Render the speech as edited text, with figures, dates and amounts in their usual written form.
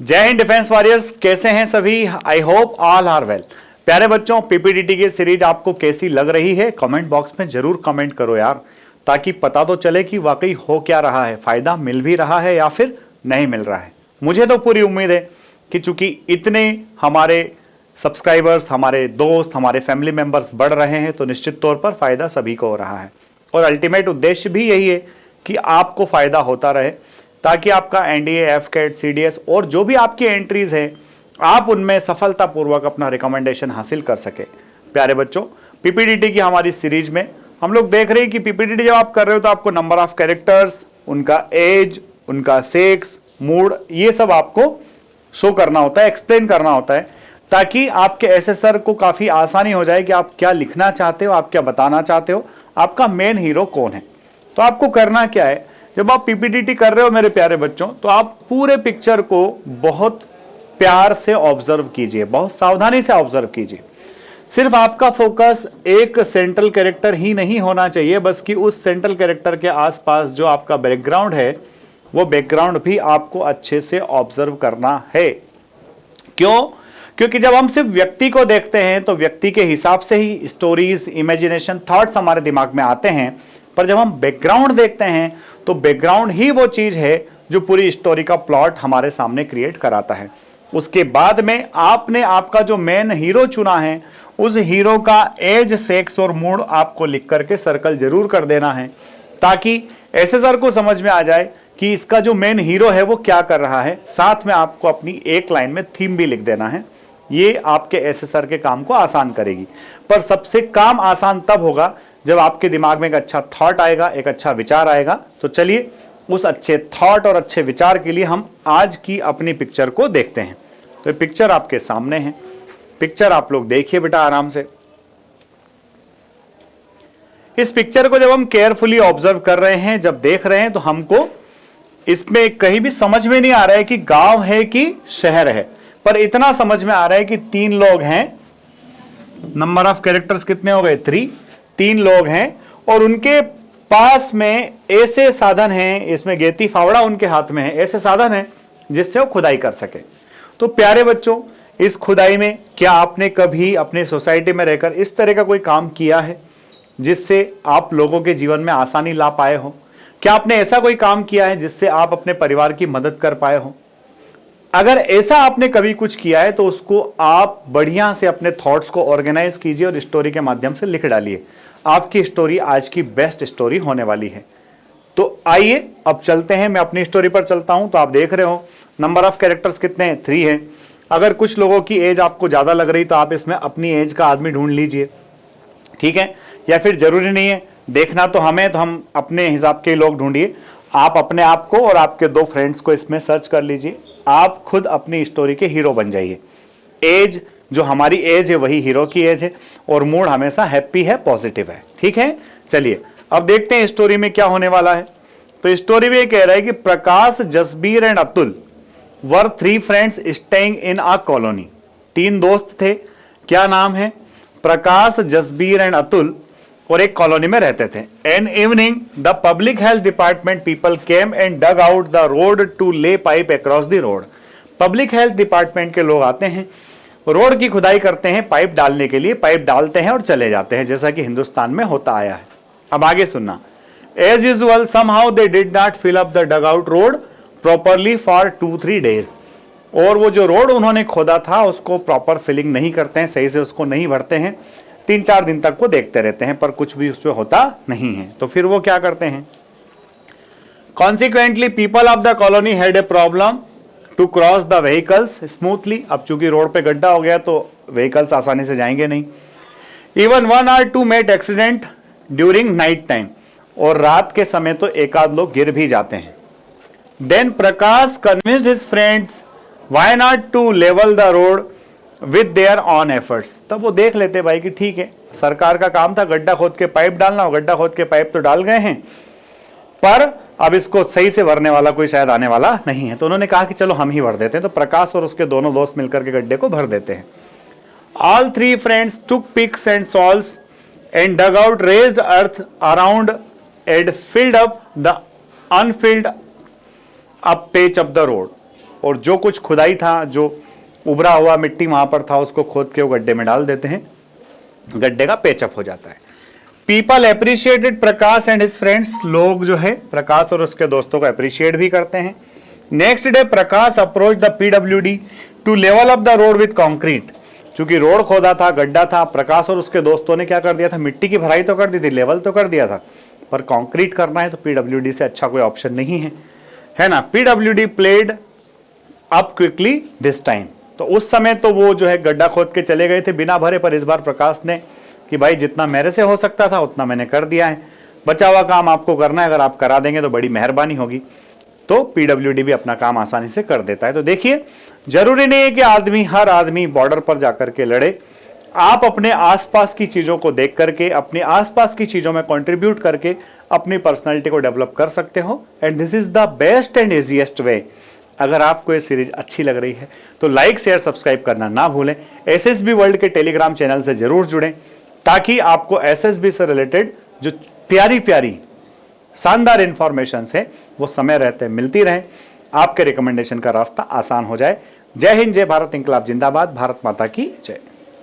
जय Hind defence warriors, कैसे हैं सभी? I hope all are well. प्यारे बच्चों, पीपीडीटी की सीरीज आपको कैसी लग रही है? कमेंट बॉक्स में जरूर कमेंट करो यार, ताकि पता तो चले कि वाकई हो क्या रहा है, फायदा मिल भी रहा है या फिर नहीं मिल रहा है। मुझे तो पूरी उम्मीद है कि चूंकि इतने हमारे सब्सक्राइबर्स, हमारे दोस्त, हमारे फैमिली मेंबर्स बढ़ रहे हैं, तो निश्चित तौर पर फायदा सभी को हो रहा है। और अल्टीमेट उद्देश्य भी यही है कि आपको फायदा होता रहे, ताकि आपका एनडीए, एफकेट, सीडीएस और जो भी आपकी एंट्रीज हैं, आप उनमें सफलतापूर्वक अपना रिकमेंडेशन हासिल कर सके। प्यारे बच्चों, पीपीडीटी की हमारी सीरीज में हम लोग देख रहे हैं कि पीपीडीटी जब आप कर रहे हो तो आपको नंबर ऑफ कैरेक्टर्स, उनका एज, उनका सेक्स, मूड, ये सब आपको शो करना होता है, एक्सप्लेन करना होता है, ताकि आपके एसेसर को काफी आसानी हो जाए कि आप क्या लिखना चाहते हो, आप क्या बताना चाहते हो, आपका मेन हीरो कौन है। तो आपको करना क्या है, जब आप पीपीडीटी कर रहे हो मेरे प्यारे बच्चों, तो आप पूरे पिक्चर को बहुत प्यार से ऑब्जर्व कीजिए, बहुत सावधानी से ऑब्जर्व कीजिए। सिर्फ आपका फोकस एक सेंट्रल कैरेक्टर ही नहीं होना चाहिए, बस कि उस सेंट्रल कैरेक्टर के आसपास जो आपका बैकग्राउंड है, वो बैकग्राउंड भी आपको अच्छे से ऑब्जर्व करना है। क्यों? क्योंकि जब हम सिर्फ व्यक्ति को देखते हैं तो व्यक्ति के हिसाब से ही स्टोरीज, इमेजिनेशन, थॉट्स हमारे दिमाग में आते हैं, पर जब हम बैकग्राउंड देखते हैं तो बैकग्राउंड ही वो चीज है जो पूरी स्टोरी का प्लॉट हमारे सामने क्रिएट कराता है। उसके बाद में आपने आपका जो मेन हीरो चुना है, उस हीरो का एज, सेक्स और मूड आपको लिख करके सर्कल जरूर कर देना है, ताकि एसेसर को समझ में आ जाए कि इसका जो मेन हीरो है वो क्या कर रहा है। साथ में आपको अपनी एक लाइन में थीम भी लिख देना है। ये आपके एसेसर के काम को आसान करेगी। पर सबसे काम आसान तब होगा जब आपके दिमाग में एक अच्छा थॉट आएगा, एक अच्छा विचार आएगा। तो चलिए उस अच्छे थॉट और अच्छे विचार के लिए हम आज की अपनी पिक्चर को देखते हैं। तो ये पिक्चर आपके सामने है, पिक्चर आप लोग देखिए बेटा आराम से। इस पिक्चर को जब हम केयरफुली ऑब्जर्व कर रहे हैं, जब देख रहे हैं, तो हमको इसमें कहीं भी समझ में नहीं आ रहा है कि गांव है कि शहर है, पर इतना समझ में आ रहा है कि 3 लोग हैं। नंबर ऑफ कैरेक्टर्स कितने हो गए? 3। 3 लोग हैं और उनके पास में ऐसे साधन हैं, इसमें गेती फावड़ा उनके हाथ में है, ऐसे साधन है जिससे वो खुदाई कर सके। तो प्यारे बच्चों, इस खुदाई में क्या आपने कभी अपने सोसाइटी में रहकर इस तरह का कोई काम किया है जिससे आप लोगों के जीवन में आसानी ला पाए हो? क्या आपने ऐसा कोई काम किया है जिससे आप अपने परिवार की मदद कर पाए हो? अगर ऐसा आपने कभी कुछ किया है तो उसको आप बढ़िया से अपने थॉट्स को ऑर्गेनाइज कीजिए और स्टोरी के माध्यम से लिख डालिए। आपकी स्टोरी आज की बेस्ट स्टोरी होने वाली है। तो आइए अब चलते हैं, मैं अपनी स्टोरी पर चलता हूं। तो आप देख रहे हो नंबर ऑफ कैरेक्टर्स कितने हैं? 3 हैं। अगर कुछ लोगों की एज आपको ज्यादा लग रही तो आप इसमें अपनी एज का आदमी ढूंढ लीजिए, ठीक है? या फिर जरूरी नहीं है, देखना तो हमें, तो हम अपने हिसाब के लोग ढूंढिए। आप अपने आप को और आपके 2 फ्रेंड्स को इसमें सर्च कर लीजिए। आप खुद अपनी स्टोरी के हीरो बन जाइए। एज, जो हमारी एज है वही हीरो की एज है, और मूड हमेशा हैप्पी है, पॉजिटिव है, ठीक है? चलिए अब देखते हैं स्टोरी में क्या होने वाला है। तो स्टोरी में कह रहा है कि Prakash, Jasbir and Atul were 3 friends staying in a colony. 3 दोस्त थे। क्या नाम है? प्रकाश, जसबीर एंड अतुल, और एक कॉलोनी में रहते थे। An evening the public health department people came and dug out the road to lay pipe across the road. Public health department के लोग आते हैं, रोड की खुदाई करते हैं पाइप डालने के लिए, पाइप डालते हैं और चले जाते हैं, जैसा कि हिंदुस्तान में होता आया है। अब आगे सुनना। As usual somehow they did not fill up the dug out road properly for 2-3 days. और वो जो रोड उन्होंने खोदा था उसको प्रॉपर फिलिंग नहीं करते हैं, सही से उसको नहीं भरते हैं। 3-4 दिन तक वो देखते रहते हैं, पर कुछ भी उसमें होता नहीं है। तो फिर वो क्या करते हैं? Consequently people of the colony had a problem to cross the vehicles smoothly. अब चूंकि रोड पे गड्ढा हो गया तो व्हीकल्स आसानी से जाएंगे नहीं। Even 1 or 2 met accident during night time, और रात के समय तो एक आध लोग गिर भी जाते हैं। Then Prakash convinced his friends why not to level the road with their own efforts. तब वो देख लेते भाई कि ठीक है, सरकार का काम था गड्ढा खोद के पाइप डालना, और गड्ढा खोद के पाइप तो डाल गए हैं, पर अब इसको सही से भरने वाला कोई शायद आने वाला नहीं है। तो उन्होंने कहा कि चलो हम ही भर देते हैं। तो प्रकाश और उसके दोनों दोस्त मिलकर के गड्ढे को भर देते हैं। All 3 friends took picks and shovels and dug out raised earth around and filled up the unfilled up patch of the road. और जो कुछ खुदाई था, जो उभरा हुआ मिट्टी वहां पर था, उसको खोद के वो गड्ढे में डाल देते हैं, गड्ढे का पेचअप हो जाता है। People appreciated Prakash and his friends, लोग जो है प्रकाश और उसके दोस्तों को अप्रिशिएट भी करते हैं। Next day Prakash approach the PWD to level up the road with concrete, चूंकि रोड खोदा था, गड्ढा था, प्रकाश और उसके दोस्तों ने क्या कर दिया था, मिट्टी की भराई तो कर दी थी, लेवल तो कर दिया था, पर कंक्रीट करना है तो पीडब्ल्यूडी से अच्छा कोई ऑप्शन नहीं है ना। PWD played up quickly this time, तो उस समय तो वो जो है गड्ढा खोद के चले गए थे बिना भरे, पर इस बार प्रकाश ने कि भाई जितना मेरे से हो सकता था उतना मैंने कर दिया है, बचा हुआ काम आपको करना है, अगर आप करा देंगे तो बड़ी मेहरबानी होगी। तो पीडब्ल्यूडी भी अपना काम आसानी से कर देता है। तो देखिए, जरूरी नहीं है कि हर आदमी बॉर्डर पर जाकर के लड़े, आप अपने आसपास की चीजों को देख करके, अपने आसपास की चीजों में कंट्रीब्यूट करके अपनी पर्सनालिटी को डेवलप कर सकते हो, and this is the best and easiest way. अगर आपको ये सीरीज अच्छी लग रही है तो लाइक शेयर सब्सक्राइब करना ना भूलें। एसएसबी वर्ल्ड के टेलीग्राम चैनल से जरूर जुड़ें, ताकि आपको एसएसबी से रिलेटेड जो प्यारी प्यारी शानदार इंफॉर्मेशन है वो समय रहते मिलती रहे, आपके रिकमेंडेशन का रास्ता आसान हो जाए। जय हिंद, जय भारत, इंकलाब जिंदाबाद, भारत माता की जय।